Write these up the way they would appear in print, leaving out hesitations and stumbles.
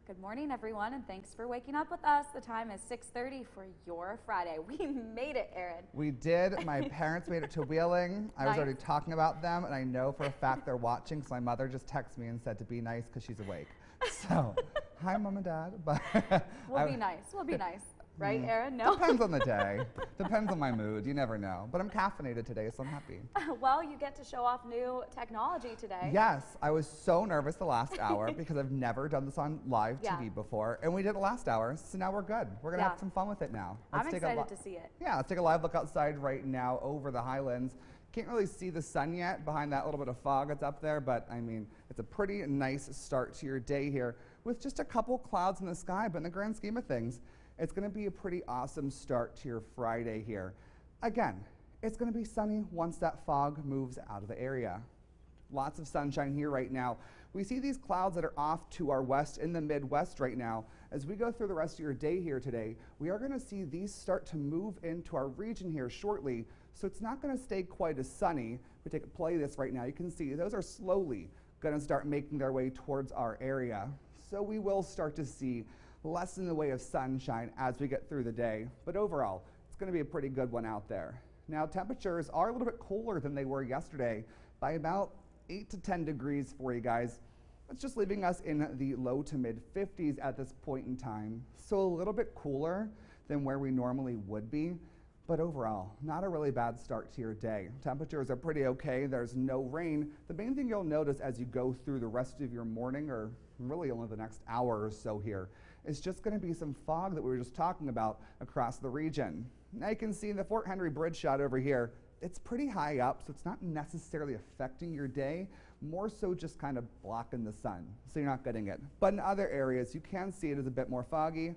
Good morning, everyone, and thanks for waking up with us. The time is 6:30 for your Friday. We made it, Aaron. We did. My parents made it to Wheeling. I was already talking about them, and I know for a fact they're watching, so my mother just texted me and said to be nice because she's awake. So, hi, Mom and Dad. But we'll be nice. We'll be nice. Right, Aaron? No? Depends on the day. Depends on my mood. You never know. But I'm caffeinated today, so I'm happy. Well, you get to show off new technology today. Yes. I was so nervous the last hour because I've never done this on live TV before. And we did it last hour, so now we're good. We're going to have some fun with it now. I'm excited to see it. Yeah, let's take a live look outside right now over the Highlands. Can't really see the sun yet behind that little bit of fog that's up there, but I mean, it's a pretty nice start to your day here with just a couple clouds in the sky, but in the grand scheme of things, it's going to be a pretty awesome start to your Friday here. Again, it's going to be sunny once that fog moves out of the area. Lots of sunshine here right now. We see these clouds that are off to our west in the Midwest right now. As we go through the rest of your day here today, we are going to see these start to move into our region here shortly, so it's not going to stay quite as sunny. If we take a play of this right now, you can see those are slowly going to start making their way towards our area. So we will start to see less in the way of sunshine as we get through the day, but overall, it's going to be a pretty good one out there. Now, temperatures are a little bit cooler than they were yesterday by about 8 to 10 degrees for you guys. It's just leaving us in the low to mid 50s at this point in time, so a little bit cooler than where we normally would be, but overall, not a really bad start to your day. Temperatures are pretty okay. There's no rain. The main thing you'll notice as you go through the rest of your morning, or really only the next hour or so here, is just going to be some fog that we were just talking about across the region. Now you can see in the Fort Henry Bridge shot over here, it's pretty high up, so it's not necessarily affecting your day, more so just kind of blocking the sun, so you're not getting it. But in other areas, you can see it is a bit more foggy.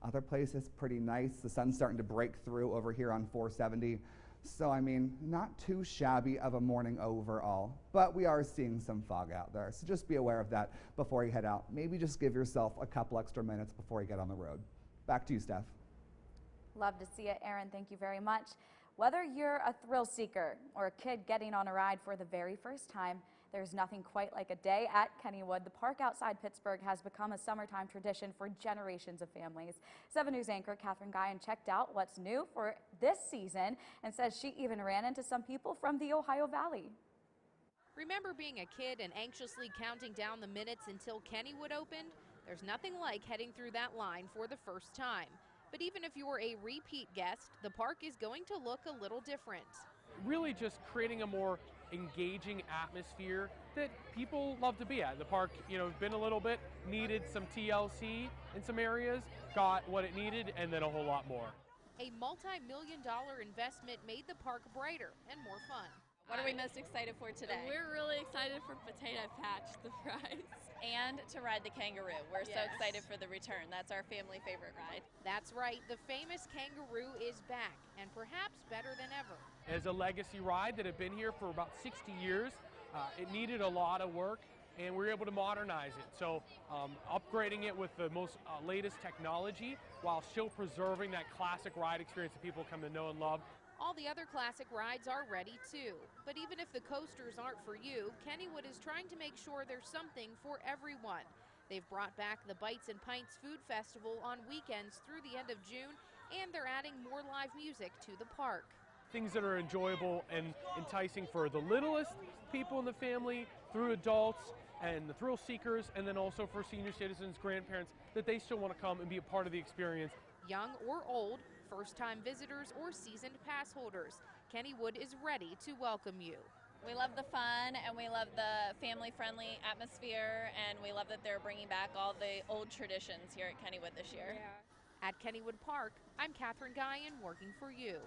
Other places, pretty nice. The sun's starting to break through over here on 470. So, I mean, not too shabby of a morning overall, but we are seeing some fog out there. So just be aware of that before you head out. Maybe just give yourself a couple extra minutes before you get on the road. Back to you, Steph. Love to see it, Aaron. Thank you very much. Whether you're a thrill seeker or a kid getting on a ride for the very first time, there's nothing quite like a day at Kennywood. The park outside Pittsburgh has become a summertime tradition for generations of families. 7 News anchor Catherine Guyon checked out what's new for this season and says she even ran into some people from the Ohio Valley. Remember being a kid and anxiously counting down the minutes until Kennywood opened? There's nothing like heading through that line for the first time. But even if you're a repeat guest, the park is going to look a little different. Really just creating a more engaging atmosphere that people love to be at. The park, been a little bit, needed some TLC in some areas, got what it needed, and then a whole lot more. A multi-million-dollar investment made the park brighter and more fun. What are we most excited for today? We're really excited for Potato Patch, the fries. And to ride the kangaroo. We're so excited for the return. That's our family favorite ride. That's right. The famous kangaroo is back, and perhaps better than ever. As a legacy ride that had been here for about 60 years, it needed a lot of work, and we were able to modernize it. So upgrading it with the most latest technology while still preserving that classic ride experience that people come to know and love. All the other classic rides are ready too. But even if the coasters aren't for you, Kennywood is trying to make sure there's something for everyone. They've brought back the Bites and Pints Food Festival on weekends through the end of June, and they're adding more live music to the park. Things that are enjoyable and enticing for the littlest people in the family, through adults and the thrill seekers, and then also for senior citizens, grandparents, that they still want to come and be a part of the experience. Young or old, first-time visitors or seasoned pass holders, Kennywood is ready to welcome you. We love the fun and we love the family-friendly atmosphere, and we love that they're bringing back all the old traditions here at Kennywood this year. Yeah. At Kennywood Park, I'm Catherine Guyon working for you.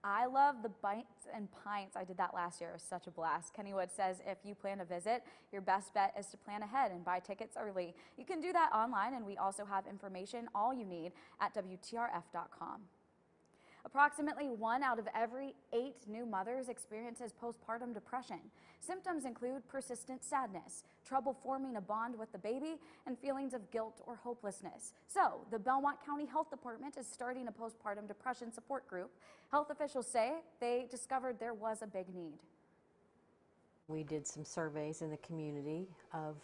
I love the Bites and Pints. I did that last year. It was such a blast. Kennywood says if you plan to visit, your best bet is to plan ahead and buy tickets early. You can do that online, and we also have information all you need at WTRF.com. Approximately 1 out of every 8 new mothers experiences postpartum depression. Symptoms include persistent sadness, trouble forming a bond with the baby, and feelings of guilt or hopelessness. So, the Belmont County Health Department is starting a postpartum depression support group. Health officials say they discovered there was a big need. We did some surveys in the community of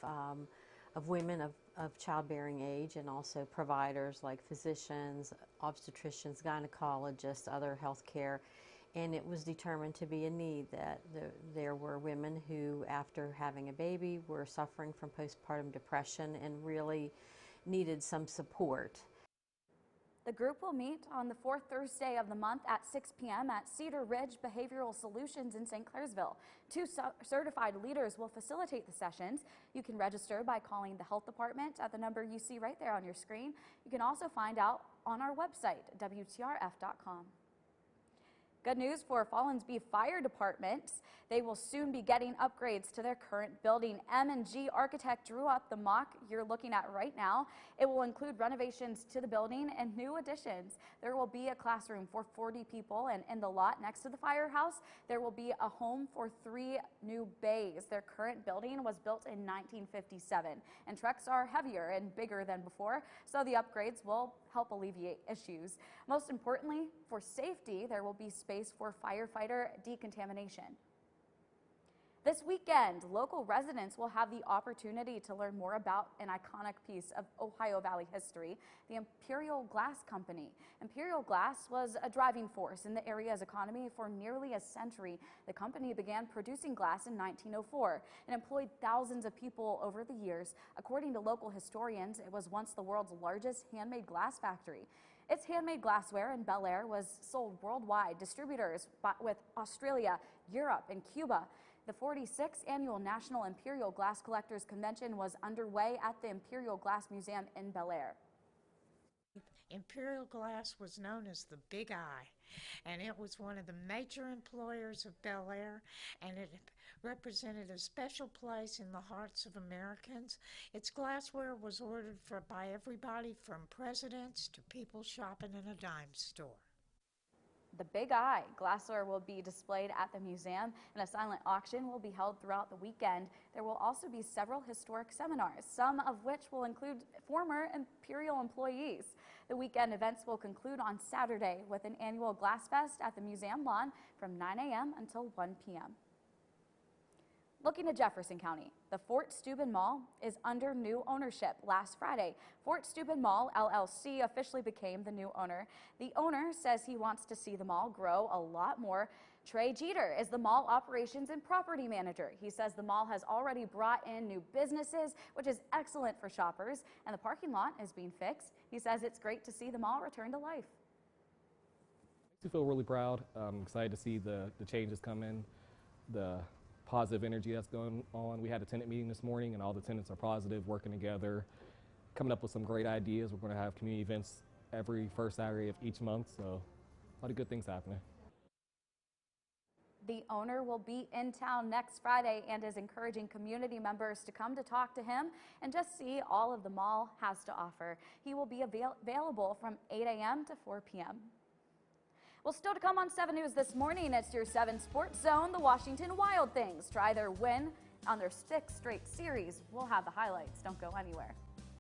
women of of childbearing age, and also providers like physicians, obstetricians, gynecologists, other health care. And it was determined to be a need that there were women who, after having a baby, were suffering from postpartum depression and really needed some support. The group will meet on the fourth Thursday of the month at 6 p.m. at Cedar Ridge Behavioral Solutions in St. Clairsville. 2 certified leaders will facilitate the sessions. You can register by calling the health department at the number you see right there on your screen. You can also find out on our website, WTRF.com. Good news for Fallensby Fire Department. They will soon be getting upgrades to their current building. M&G Architect drew up the mock you're looking at right now. It will include renovations to the building and new additions. There will be a classroom for 40 people, and in the lot next to the firehouse, there will be a home for 3 new bays. Their current building was built in 1957, and trucks are heavier and bigger than before, so the upgrades will help alleviate issues. Most importantly, for safety, there will be space for firefighter decontamination. This weekend, local residents will have the opportunity to learn more about an iconic piece of Ohio Valley history, the Imperial Glass Company. Imperial Glass was a driving force in the area's economy for nearly a century. The company began producing glass in 1904 and employed thousands of people over the years. According to local historians, it was once the world's largest handmade glass factory. Its handmade glassware in Bel Air was sold worldwide. Distributors with Australia, Europe, and Cuba. The 46th Annual National Imperial Glass Collectors Convention was underway at the Imperial Glass Museum in Bel Air. Imperial Glass was known as the Big Eye, and it was one of the major employers of Bel Air, and it represented a special place in the hearts of Americans. Its glassware was ordered by everybody from presidents to people shopping in a dime store. The Big Eye glassware will be displayed at the museum, and a silent auction will be held throughout the weekend. There will also be several historic seminars, some of which will include former Imperial employees. The weekend events will conclude on Saturday with an annual Glass Fest at the museum lawn from 9 a.m. until 1 p.m. Looking at Jefferson County, the Fort Steuben Mall is under new ownership. Last Friday, Fort Steuben Mall LLC officially became the new owner. The owner says he wants to see the mall grow a lot more. Trey Jeter is the mall operations and property manager. He says the mall has already brought in new businesses, which is excellent for shoppers, and the parking lot is being fixed. He says it's great to see the mall return to life. I feel really proud. I'm excited to see the changes come in, the positive energy that's going on. We had a tenant meeting this morning, and all the tenants are positive, working together, coming up with some great ideas. We're going to have community events every first Saturday of each month, so a lot of good things happening. The owner will be in town next Friday and is encouraging community members to come to talk to him and just see all of the mall has to offer. He will be available from 8 a.m. to 4 p.m. Well, still to come on 7 News this morning, it's your 7 Sports Zone. The Washington Wild Things try their win on their 6th straight series. We'll have the highlights. Don't go anywhere.